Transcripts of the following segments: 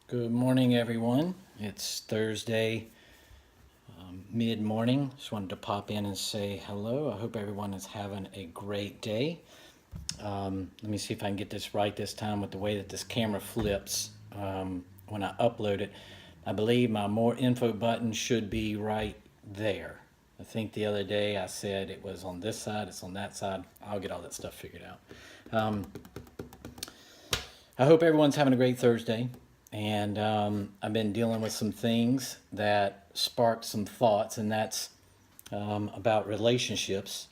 Good morning, everyone. It's Thursday, mid-morning. Just wanted to pop in and say hello. I hope everyone is having a great day. Let me see if I can get this right this time with the way that this camera flips when I upload it. I believe my more info button should be right there. I think the other day I said it was on this side, it's on that side. I'll get all that stuff figured out. I hope everyone's having a great Thursday. And I've been dealing with some things that sparked some thoughts, and that's about relationships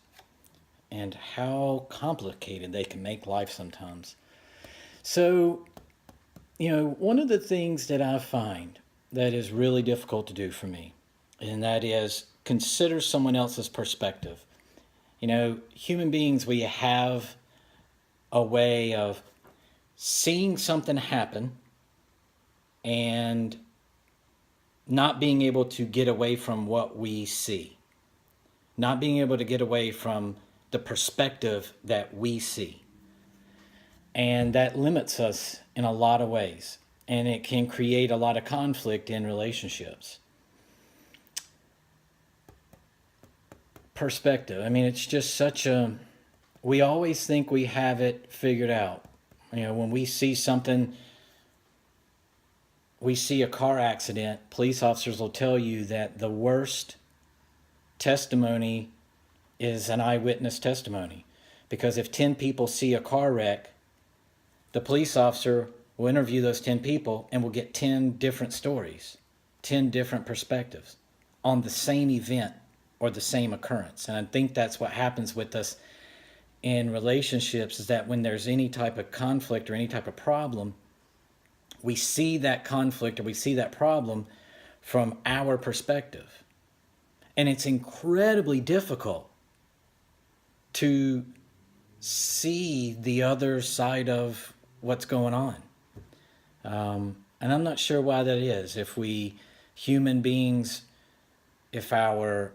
and how complicated they can make life sometimes. So, one of the things that I find that is really difficult to do for me, and that is consider someone else's perspective. Human beings, we have a way of seeing something happen and not being able to get away from what we see, not being able to get away from the perspective that we see. And that limits us in a lot of ways, and it can create a lot of conflict in relationships. Perspective, it's just we always think we have it figured out. When we see something, we see a car accident, police officers will tell you that the worst testimony is an eyewitness testimony. Because if 10 people see a car wreck, the police officer will interview those 10 people and will get 10 different stories, 10 different perspectives on the same event or the same occurrence. And I think that's what happens with us in relationships, is that when there's any type of conflict or any type of problem, we see that conflict or we see that problem from our perspective. And it's incredibly difficult to see the other side of what's going on. And I'm not sure why that is. If we human beings, if our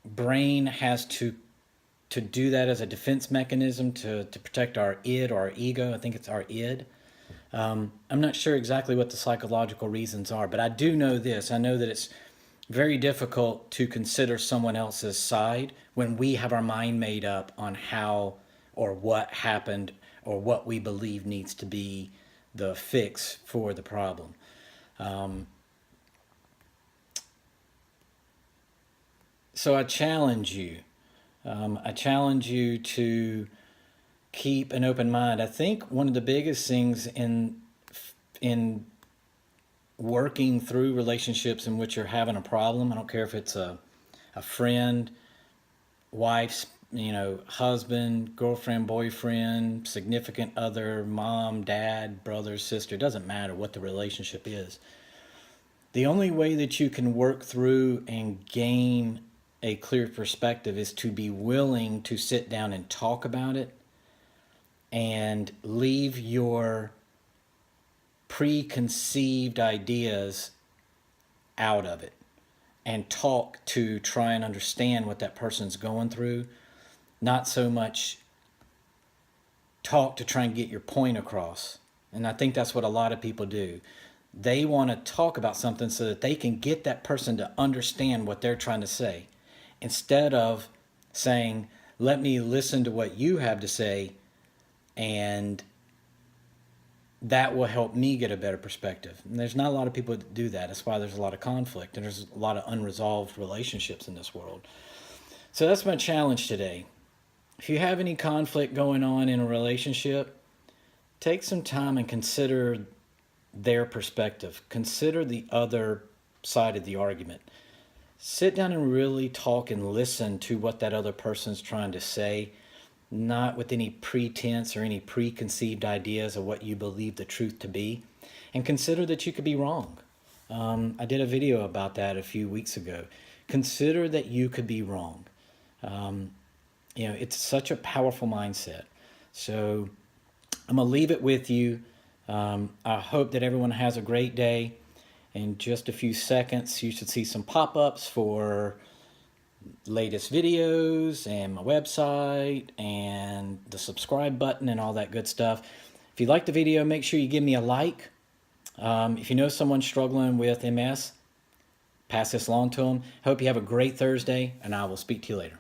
brain has to do that as a defense mechanism to protect our id or our ego. I think it's our id. I'm not sure exactly what the psychological reasons are, but I do know this. I know that it's very difficult to consider someone else's side when we have our mind made up on how or what happened or what we believe needs to be the fix for the problem. So I challenge you. I challenge you to keep an open mind. I think one of the biggest things in working through relationships in which you're having a problem, I don't care if it's a friend, wife, husband, girlfriend, boyfriend, significant other, mom, dad, brother, sister, it doesn't matter what the relationship is. The only way that you can work through and gain a clear perspective is to be willing to sit down and talk about it and leave your preconceived ideas out of it and talk to try and understand what that person's going through. Not so much talk to try and get your point across. And I think that's what a lot of people do. They want to talk about something so that they can get that person to understand what they're trying to say, instead of saying, let me listen to what you have to say, and that will help me get a better perspective. And there's not a lot of people that do that. That's why there's a lot of conflict, and there's a lot of unresolved relationships in this world. So that's my challenge today. If you have any conflict going on in a relationship, take some time and consider their perspective. Consider the other side of the argument. Sit down and really talk and listen to what that other person's trying to say, not with any pretense or any preconceived ideas of what you believe the truth to be, and consider that you could be wrong. I did a video about that a few weeks ago. Consider that you could be wrong. It's such a powerful mindset. So I'm going to leave it with you. I hope that everyone has a great day. In just a few seconds, you should see some pop-ups for latest videos and my website and the subscribe button and all that good stuff. If you like the video, make sure you give me a like. If you know someone struggling with MS, pass this along to them. Hope you have a great Thursday, and I will speak to you later.